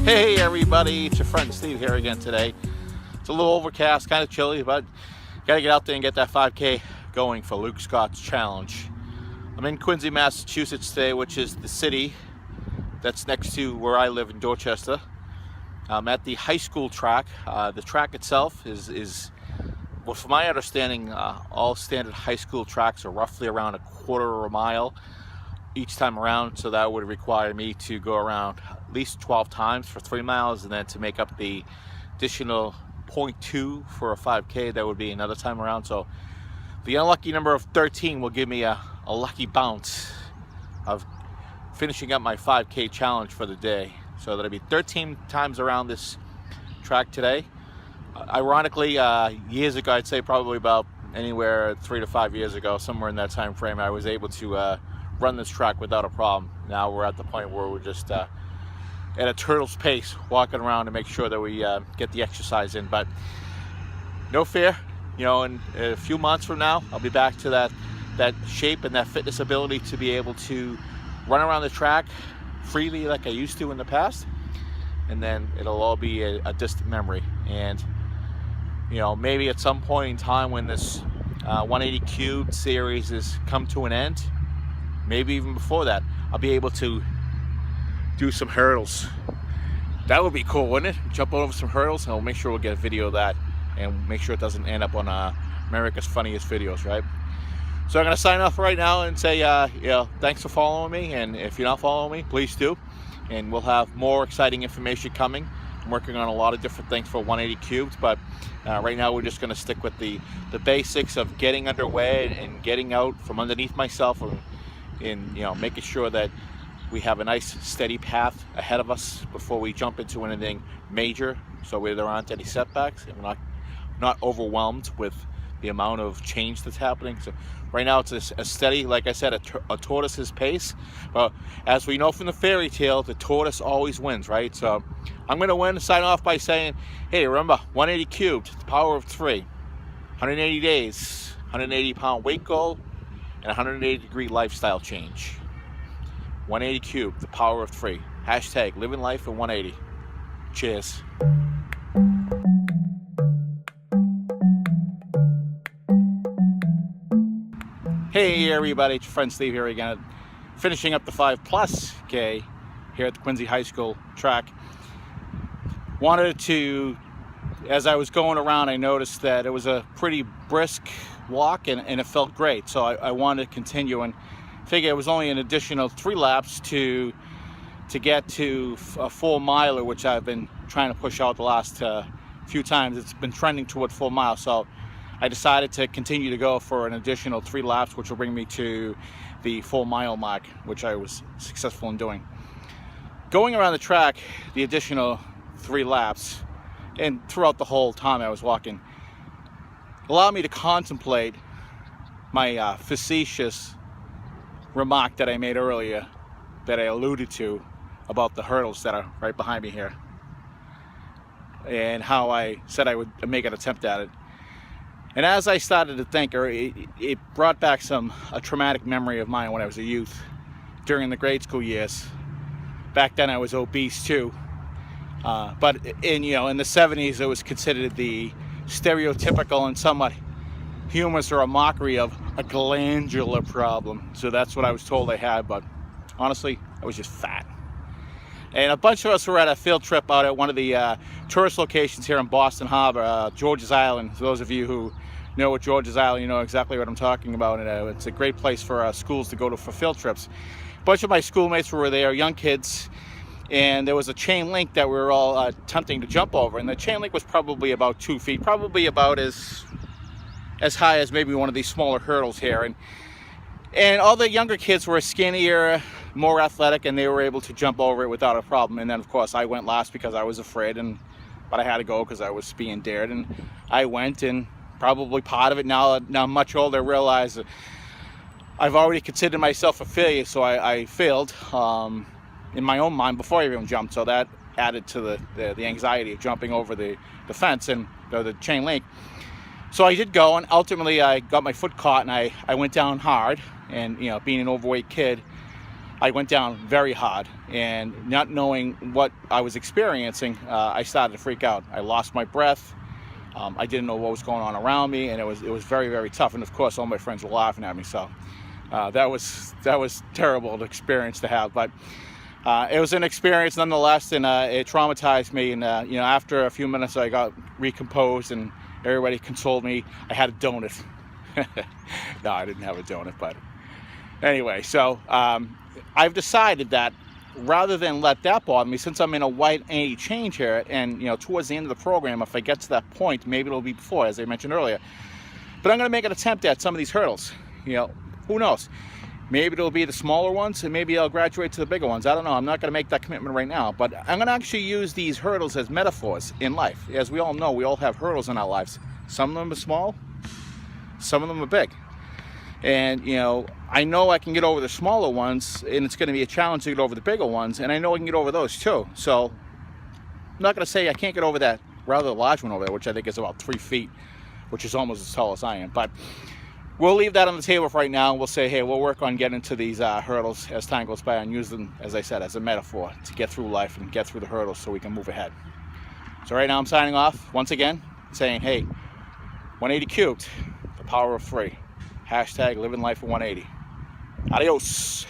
Hey everybody, it's your friend Steve here again today. It's a little overcast, kind of chilly, but gotta get out there and get that 5K going for Luke Scott's challenge. I'm in Quincy, Massachusetts today, which is the city that's next to where I live in Dorchester. I'm at the high school track. The track itself is well, from my understanding, all standard high school tracks are roughly around a quarter of a mile each time around, so that would require me to go around at least 12 times for 3 miles, and then to make up the additional 0.2 for a 5K, that would be another time around. So the unlucky number of 13 will give me a lucky bounce of finishing up my 5K challenge for the day. So that'll be 13 times around this track today. Ironically, years ago, I'd say probably about anywhere 3 to 5 years ago, somewhere in that time frame, I was able to run this track without a problem. Now we're at the point where we're just at a turtle's pace, walking around to make sure that we get the exercise in. But no fear, you know, in a few months from now, I'll be back to that shape and that fitness ability to be able to run around the track freely like I used to in the past. And then it'll all be a distant memory. And, you know, maybe at some point in time when this 180 cubed series has come to an end, maybe even before that, I'll be able to do some hurdles. That would be cool, wouldn't it? Jump over some hurdles, and I'll make sure we'll get a video of that and make sure it doesn't end up on America's Funniest Videos, right? So I'm gonna sign off right now and say, thanks for following me, and if you're not following me, please do. And we'll have more exciting information coming. I'm working on a lot of different things for 180 cubed, but right now we're just gonna stick with the basics of getting underway and getting out from underneath myself, and you know, making sure that we have a nice steady path ahead of us before we jump into anything major, so there aren't any setbacks and we're not overwhelmed with the amount of change that's happening. So right now it's a steady, like I said, a tortoise's pace. But as we know from the fairy tale, the tortoise always wins, right? So I'm going to win and sign off by saying, hey, remember, 180 cubed, the power of 3, 180 days, 180 pound weight goal, and 180 degree lifestyle change. 180 cubed, the power of 3. Hashtag living life at 180. Cheers. Hey everybody, it's your friend Steve here again, finishing up the 5+K here at the Quincy High School track. Wanted to, as I was going around, I noticed that it was a pretty brisk walk and it felt great, so I wanted to continue, and figure it was only an additional 3 laps to get to a 4 miler, which I've been trying to push out the last few times. It's been trending toward 4 miles, so I decided to continue to go for an additional 3 laps, which will bring me to the 4 mile mark, which I was successful in doing. Going around the track the additional 3 laps, and throughout the whole time I was walking, allowed me to contemplate my facetious remark that I made earlier, that I alluded to, about the hurdles that are right behind me here, and how I said I would make an attempt at it. And as I started to think, it brought back a traumatic memory of mine when I was a youth during the grade school years. Back then I was obese too, but in the 70s it was considered the stereotypical and somewhat humorous or a mockery of a glandular problem. So that's what I was told I had, but honestly I was just fat. And a bunch of us were at a field trip out at one of the tourist locations here in Boston Harbor, George's Island. For those of you who know what George's Island, you know exactly what I'm talking about. And it's a great place for schools to go to for field trips. A bunch of my schoolmates were there, young kids, and there was a chain link that we were all attempting to jump over. And the chain link was probably about 2 feet, probably about as high as maybe one of these smaller hurdles here. And all the younger kids were skinnier, more athletic, and they were able to jump over it without a problem. And then of course I went last because I was afraid, but I had to go because I was being dared, and I went. And probably part of it, now I'm much older, I realize that I've already considered myself a failure, so I failed in my own mind before I even jumped. So that added to the anxiety of jumping over the fence and the chain link. So I did go, and ultimately I got my foot caught, and I went down hard. And being an overweight kid, I went down very hard, and not knowing what I was experiencing, I started to freak out. I lost my breath. I didn't know what was going on around me, and it was very, very tough. And of course, all my friends were laughing at me. So that was terrible experience to have. But it was an experience nonetheless, and it traumatized me. And after a few minutes, I got recomposed, and everybody consoled me. I had a donut. No, I didn't have a donut, but anyway. So I've decided that rather than let that bother me, since I'm in a 180 change here, and towards the end of the program, if I get to that point, maybe it'll be before, as I mentioned earlier. But I'm going to make an attempt at some of these hurdles. Who knows? Maybe it'll be the smaller ones, and maybe I'll graduate to the bigger ones. I don't know. I'm not going to make that commitment right now. But I'm going to actually use these hurdles as metaphors in life. As we all know, we all have hurdles in our lives. Some of them are small, some of them are big. And I know I can get over the smaller ones, and it's going to be a challenge to get over the bigger ones, and I know I can get over those too. So I'm not going to say I can't get over that rather large one over there, which I think is about 3 feet, which is almost as tall as I am. But we'll leave that on the table for right now. We'll say, hey, we'll work on getting to these hurdles as time goes by, and use them, as I said, as a metaphor to get through life and get through the hurdles so we can move ahead. So right now I'm signing off once again, saying, hey, 180 cubed, the power of 3. # living life at 180. Adios.